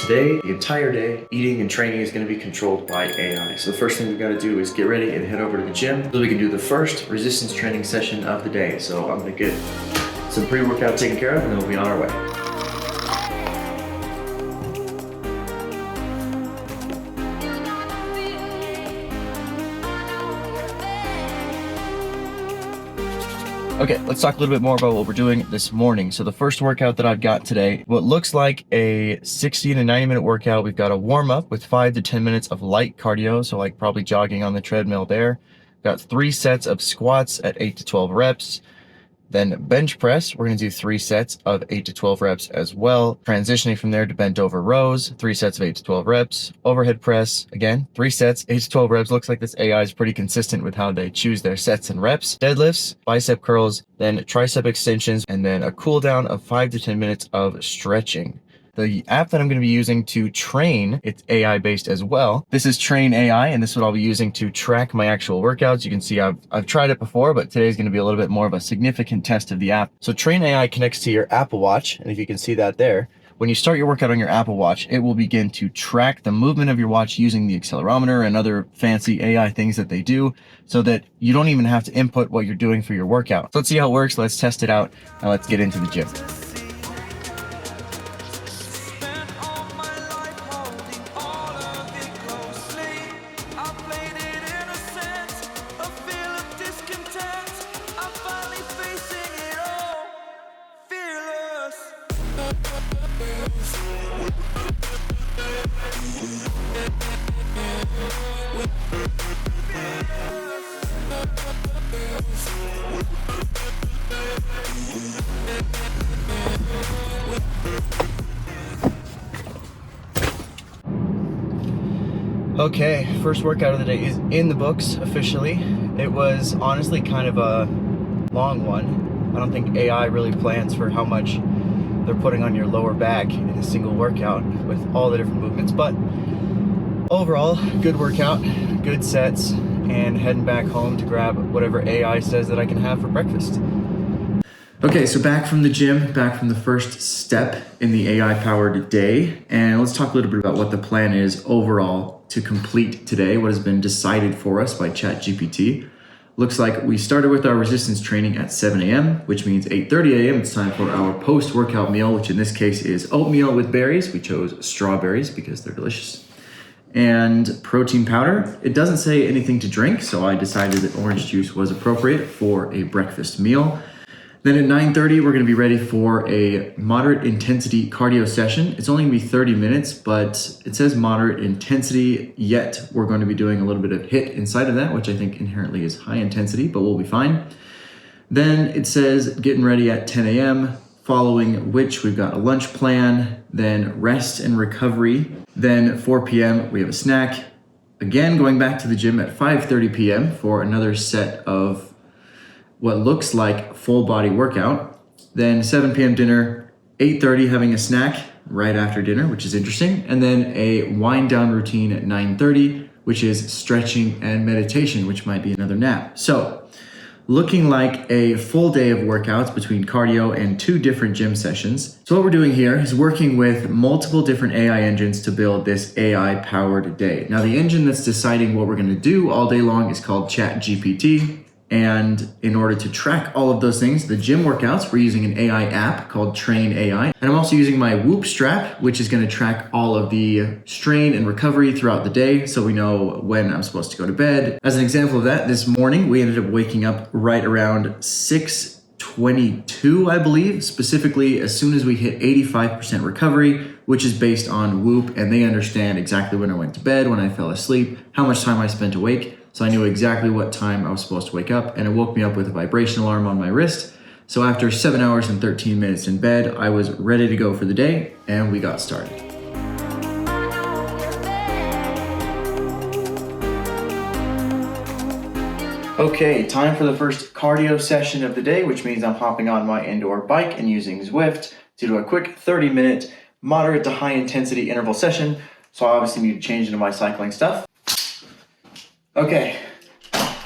Today, the entire day, eating and training is going to be controlled by AI. So the first thing we got to do is get ready and head over to the gym so we can do the first resistance training session of the day. So I'm going to get some pre-workout taken care of and then we'll be on our way. Okay, let's talk a little bit more about what we're doing this morning. So the first workout that I've got today, what looks like a 60 to 90 minute workout. We've got a warm up with 5 to 10 minutes of light cardio. So like probably jogging on the treadmill there. Got 3 sets of squats at 8 to 12 reps. Then bench press, we're gonna do 3 sets of 8 to 12 reps as well. Transitioning from there to bent over rows, 3 sets of 8 to 12 reps. Overhead press, again, 3 sets, 8 to 12 reps. Looks like this AI is pretty consistent with how they choose their sets and reps. Deadlifts, bicep curls, then tricep extensions, and then a cool down of 5 to 10 minutes of stretching. The app that I'm going to be using to train, it's AI based as well. This is TrainAI, and this is what I'll be using to track my actual workouts. You can see I've tried it before, but today's going to be a little bit more of a significant test of the app. So TrainAI connects to your Apple Watch, and if you can see that there, when you start your workout on your Apple Watch, it will begin to track the movement of your watch using the accelerometer and other fancy AI things that they do so that you don't even have to input what you're doing for your workout. So let's see how it works. Let's test it out, and let's get into the gym. Okay, first workout of the day is in the books officially. It was honestly kind of a long one. I don't think AI really plans for how much they're putting on your lower back in a single workout with all the different movements, but overall, good workout, good sets, and heading back home to grab whatever AI says that I can have for breakfast. Okay, so back from the gym, back from the first step in the AI-powered day, and let's talk a little bit about what the plan is overall to complete today, what has been decided for us by ChatGPT. Looks like we started with our resistance training at 7 a.m., which means 8:30 a.m. it's time for our post-workout meal, which in this case is oatmeal with berries. We chose strawberries because they're delicious. And protein powder. It doesn't say anything to drink, so I decided that orange juice was appropriate for a breakfast meal. Then at 9:30, we're gonna be ready for a moderate intensity cardio session. It's only gonna be 30 minutes, but it says moderate intensity, yet we're going to be doing a little bit of HIIT inside of that, which I think inherently is high intensity, but we'll be fine. Then it says getting ready at 10 a.m., following which we've got a lunch plan, then rest and recovery. Then 4 p.m., we have a snack. Again, going back to the gym at 5:30 p.m. for another set of what looks like full body workout. Then 7 p.m. dinner, 8:30 having a snack right after dinner, which is interesting. And then a wind down routine at 9:30, which is stretching and meditation, which might be another nap. So looking like a full day of workouts between cardio and 2 different gym sessions. So what we're doing here is working with multiple different AI engines to build this AI powered day. Now the engine that's deciding what we're gonna do all day long is called ChatGPT. And in order to track all of those things, the gym workouts, we're using an AI app called TrainAI. And I'm also using my Whoop strap, which is gonna track all of the strain and recovery throughout the day, so we know when I'm supposed to go to bed. As an example of that, this morning, we ended up waking up right around 6:22, I believe, specifically as soon as we hit 85% recovery, which is based on Whoop, and they understand exactly when I went to bed, when I fell asleep, how much time I spent awake. So I knew exactly what time I was supposed to wake up, and it woke me up with a vibration alarm on my wrist. So after 7 hours and 13 minutes in bed, I was ready to go for the day, and we got started. Okay, time for the first cardio session of the day, which means I'm hopping on my indoor bike and using Zwift to do a quick 30-minute moderate to high intensity interval session. So I obviously need to change into my cycling stuff. Okay,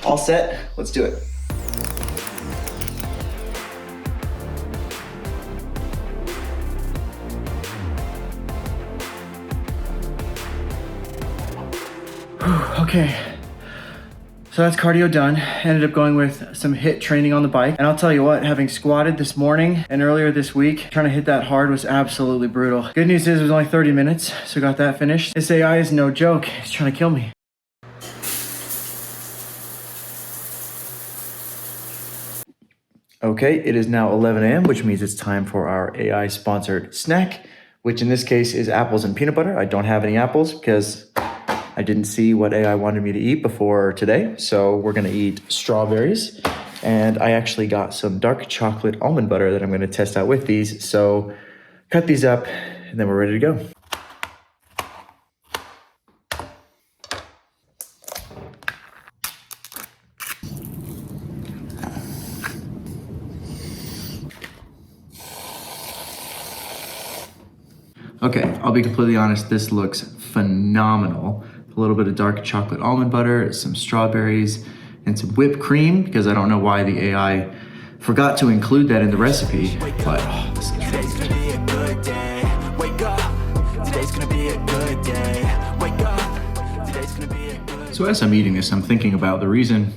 all set, let's do it. Okay, so that's cardio done. Ended up going with some HIIT training on the bike. And I'll tell you what, having squatted this morning and earlier this week, trying to hit that hard was absolutely brutal. Good news is it was only 30 minutes, so got that finished. This AI is no joke, it's trying to kill me. Okay, it is now 11 a.m., which means it's time for our AI-sponsored snack, which in this case is apples and peanut butter. I don't have any apples because I didn't see what AI wanted me to eat before today. So we're gonna eat strawberries. And I actually got some dark chocolate almond butter that I'm gonna test out with these. So cut these up and then we're ready to go. Okay, I'll be completely honest, this looks phenomenal. A little bit of dark chocolate almond butter, some strawberries, and some whipped cream, because I don't know why the AI forgot to include that in the recipe, but oh, this is today's gonna be a good day. Wake up, today's gonna be a good day. Wake up, today's gonna be a good day. So as I'm eating this, I'm thinking about the reason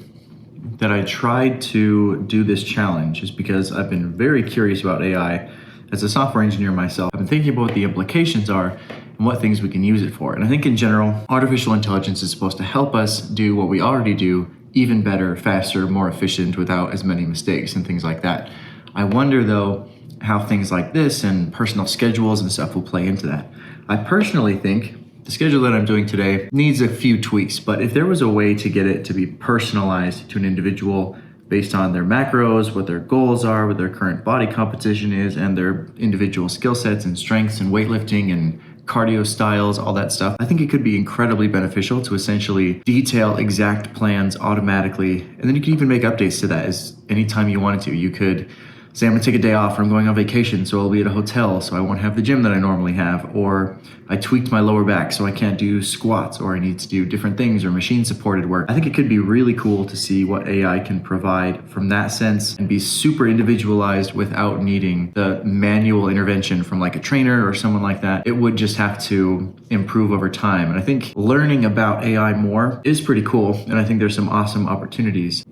that I tried to do this challenge is because I've been very curious about AI. As a software engineer myself, I've been thinking about what the implications are and what things we can use it for. And I think in general, artificial intelligence is supposed to help us do what we already do even better, faster, more efficient, without as many mistakes and things like that. I wonder though, how things like this and personal schedules and stuff will play into that. I personally think the schedule that I'm doing today needs a few tweaks, but if there was a way to get it to be personalized to an individual based on their macros, what their goals are, what their current body composition is, and their individual skill sets and strengths and weightlifting and cardio styles, all that stuff, I think it could be incredibly beneficial to essentially detail exact plans automatically. And then you can even make updates to that as anytime you wanted to. You could say, I'm gonna take a day off or I'm going on vacation, so I'll be at a hotel, so I won't have the gym that I normally have. Or I tweaked my lower back, so I can't do squats, or I need to do different things or machine supported work. I think it could be really cool to see what AI can provide from that sense and be super individualized without needing the manual intervention from like a trainer or someone like that. It would just have to improve over time. And I think learning about AI more is pretty cool. And I think there's some awesome opportunities.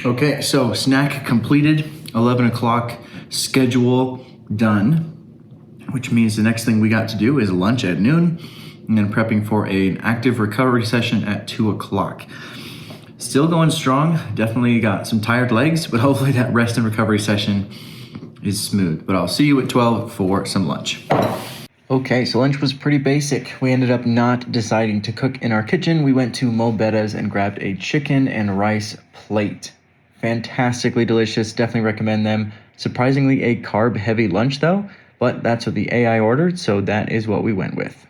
Okay, so snack completed, 11 o'clock schedule done, which means the next thing we got to do is lunch at noon and then prepping for an active recovery session at 2 o'clock. Still going strong, definitely got some tired legs, but hopefully that rest and recovery session is smooth. But I'll see you at 12 for some lunch. Okay, so lunch was pretty basic. We ended up not deciding to cook in our kitchen. We went to Mo Betta's and grabbed a chicken and rice plate. Fantastically delicious, definitely recommend them. Surprisingly a carb-heavy lunch though, but that's what the AI ordered, so that is what we went with.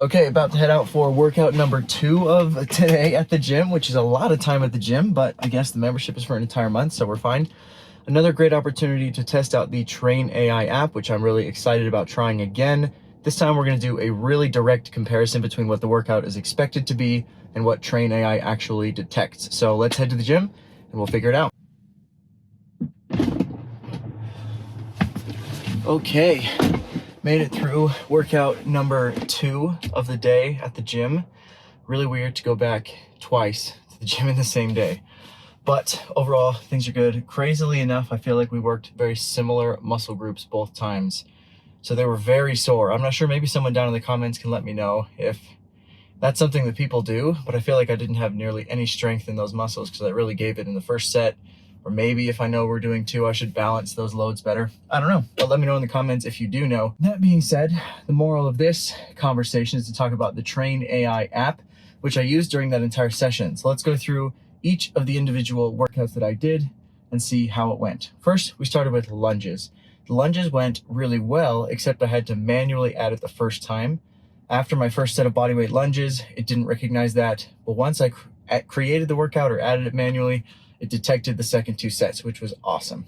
Okay, about to head out for workout number 2 of today at the gym, which is a lot of time at the gym, but I guess the membership is for an entire month, so we're fine. Another great opportunity to test out the TrainAI app, which I'm really excited about trying again. This time we're gonna do a really direct comparison between what the workout is expected to be and what TrainAI actually detects. So let's head to the gym and we'll figure it out. Okay. Made it through workout number 2 of the day at the gym. Really weird to go back twice to the gym in the same day. But overall, things are good. Crazily enough, I feel like we worked very similar muscle groups both times. So they were very sore. I'm not sure, maybe someone down in the comments can let me know if that's something that people do, but I feel like I didn't have nearly any strength in those muscles because I really gave it in the first set. Or maybe if I know we're doing 2, I should balance those loads better. I don't know, but let me know in the comments if you do know. That being said, the moral of this conversation is to talk about the TrainAI app, which I used during that entire session. So let's go through each of the individual workouts that I did and see how it went. First, we started with lunges. The lunges went really well, except I had to manually add it the first time. After my first set of bodyweight lunges, it didn't recognize that. But once I created the workout or added it manually, it detected the second 2 sets, which was awesome.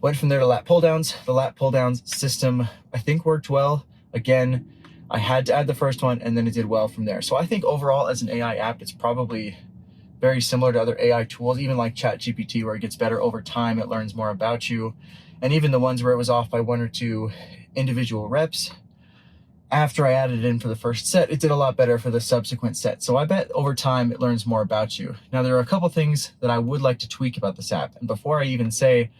Went from there to lat pull downs. The lat pull downs system, I think, worked well. Again, I had to add the first one and then it did well from there. So I think overall as an AI app, it's probably very similar to other AI tools, even like ChatGPT, where it gets better over time. It learns more about you. And even the ones where it was off by 1 or 2 individual reps, after I added it in for the first set, it did a lot better for the subsequent set. So I bet over time it learns more about you. Now, there are a couple things that I would like to tweak about this app. And before I even say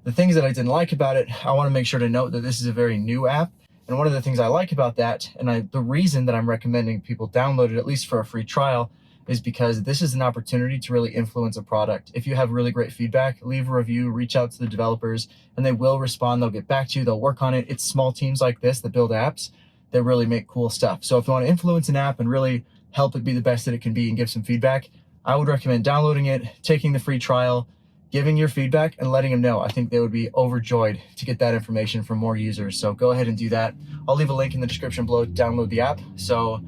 the things that I didn't like about it, I want to make sure to note that this is a very new app. And one of the things I like about that, and the reason that I'm recommending people download it, at least for a free trial, is because this is an opportunity to really influence a product. If you have really great feedback, leave a review, reach out to the developers, and they will respond. They'll get back to you. They'll work on it. It's small teams like this that build apps that really make cool stuff. So if you want to influence an app and really help it be the best that it can be and give some feedback, I would recommend downloading it, taking the free trial, giving your feedback, and letting them know. I think they would be overjoyed to get that information from more users. So go ahead and do that. I'll leave a link in the description below to download the app. So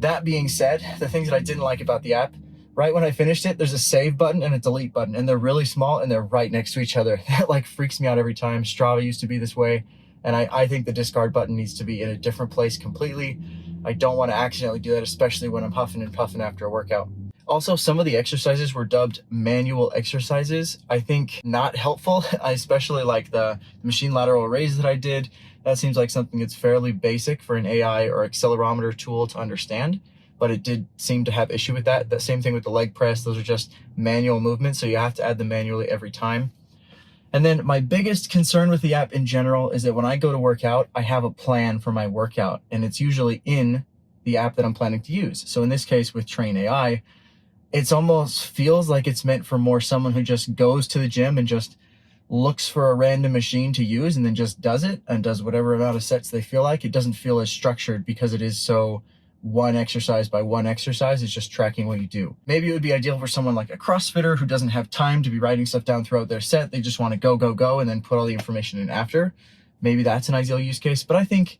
that being said, the things that I didn't like about the app, right when I finished it, there's a save button and a delete button, and they're really small and they're right next to each other. That like freaks me out every time. Strava used to be this way. And I think the discard button needs to be in a different place completely. I don't want to accidentally do that, especially when I'm huffing and puffing after a workout. Also, some of the exercises were dubbed manual exercises. I think not helpful. I especially like the machine lateral raise that I did. That seems like something that's fairly basic for an AI or accelerometer tool to understand, but it did seem to have issue with that. The same thing with the leg press. Those are just manual movements, so you have to add them manually every time. And then my biggest concern with the app in general is that when I go to work out, I have a plan for my workout, and it's usually in the app that I'm planning to use. So in this case with TrainAI, it's almost feels like it's meant for more someone who just goes to the gym and just looks for a random machine to use and then just does it and does whatever amount of sets they feel like. It doesn't feel as structured because it is so one exercise by one exercise. It's just tracking what you do. Maybe it would be ideal for someone like a CrossFitter who doesn't have time to be writing stuff down throughout their set. They just want to go, go, go, and then put all the information in after. Maybe that's an ideal use case, but I think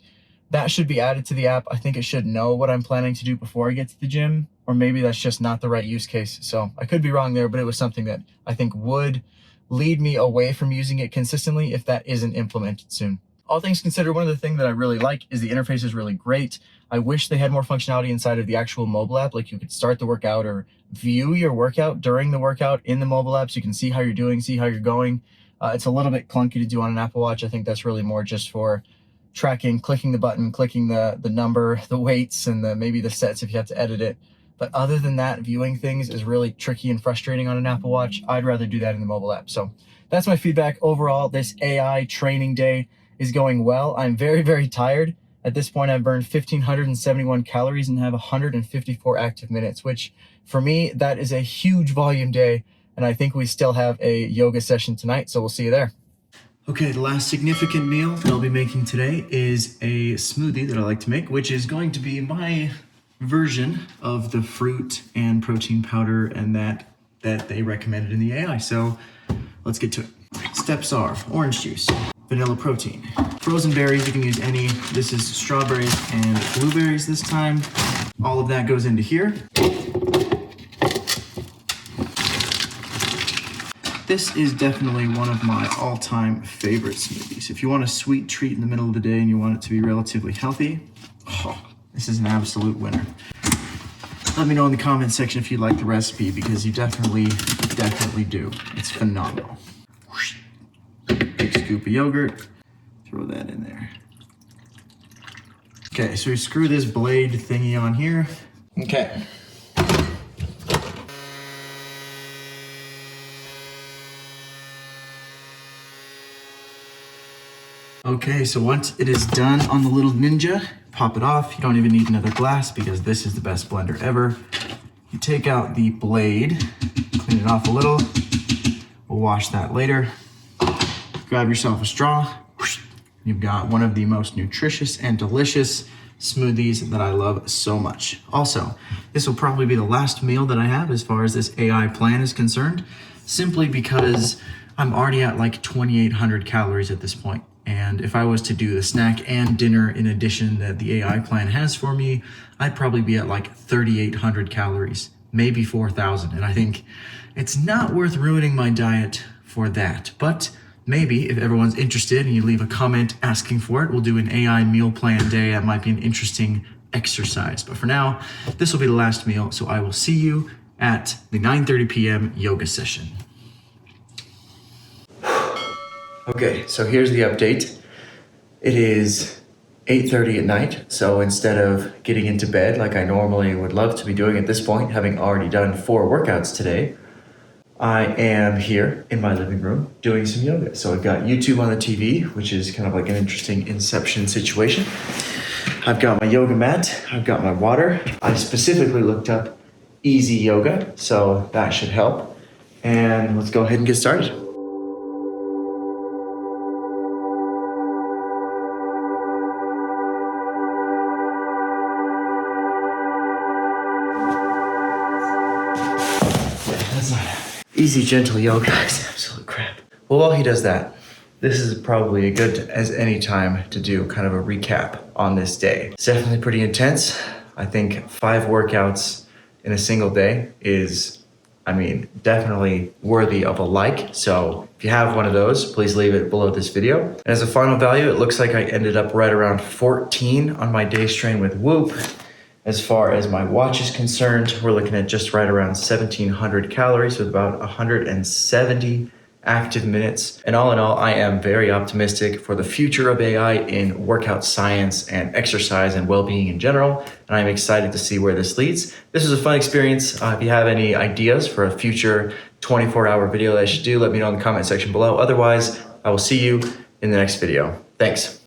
that should be added to the app. I think it should know what I'm planning to do before I get to the gym, or maybe that's just not the right use case. So I could be wrong there, but it was something that I think would lead me away from using it consistently if that isn't implemented soon. All things considered, one of the things that I really like is the interface is really great. I wish they had more functionality inside of the actual mobile app, like you could start the workout or view your workout during the workout in the mobile app so you can see how you're doing, see how you're going. It's a little bit clunky to do on an Apple Watch. I think that's really more just for tracking, clicking the button, clicking the number, the weights, and maybe the sets if you have to edit it. But other than that, viewing things is really tricky and frustrating on an Apple Watch. I'd rather do that in the mobile app. So that's my feedback overall. This AI training day is going well. I'm very, very tired. At this point, I've burned 1,571 calories and have 154 active minutes, which for me, that is a huge volume day. And I think we still have a yoga session tonight. So we'll see you there. Okay, the last significant meal that I'll be making today is a smoothie that I like to make, which is going to be my version of the fruit and protein powder and that they recommended in the AI. So let's get to it. Steps are orange juice, vanilla protein, frozen berries, you can use any. This is strawberries and blueberries this time. All of that goes into here. This is definitely one of my all-time favorite smoothies. If you want a sweet treat in the middle of the day and you want it to be relatively healthy, this is an absolute winner. Let me know in the comment section if you like the recipe, because you definitely do. It's phenomenal. Big scoop of yogurt, throw that in there. Okay, so we screw this blade thingy on here. Okay. Okay, so once it is done on the little Ninja, pop it off. You don't even need another glass because this is the best blender ever. You take out the blade, clean it off a little. We'll wash that later. Grab yourself a straw. You've got one of the most nutritious and delicious smoothies that I love so much. Also, this will probably be the last meal that I have as far as this AI plan is concerned, simply because I'm already at like 2,800 calories at this point. And if I was to do the snack and dinner in addition that the AI plan has for me, I'd probably be at like 3,800 calories. maybe 4,000. And I think it's not worth ruining my diet for that. But maybe if everyone's interested and you leave a comment asking for it, we'll do an AI meal plan day. That might be an interesting exercise. But for now, this will be the last meal. So I will see you at the 9:30 p.m. yoga session. Okay, so here's the update. It is 8:30 at night, so instead of getting into bed like I normally would love to be doing at this point, having already done 4 workouts today, I am here in my living room doing some yoga. So I've got YouTube on the TV, which is kind of like an interesting inception situation. I've got my yoga mat, I've got my water. I specifically looked up easy yoga, so that should help. And let's go ahead and get started. That's not easy, gentle yoga is absolute crap. Well, while he does that, this is probably as good as any time to do kind of a recap on this day. It's definitely pretty intense. I think 5 workouts in a single day is, definitely worthy of a like. So if you have one of those, please leave it below this video. And as a final value, it looks like I ended up right around 14 on my day strain with Whoop. As far as my watch is concerned, we're looking at just right around 1,700 calories with about 170 active minutes. And all in all, I am very optimistic for the future of AI in workout science and exercise and well-being in general. And I'm excited to see where this leads. This was a fun experience. If you have any ideas for a future 24-hour video that I should do, let me know in the comment section below. Otherwise, I will see you in the next video. Thanks.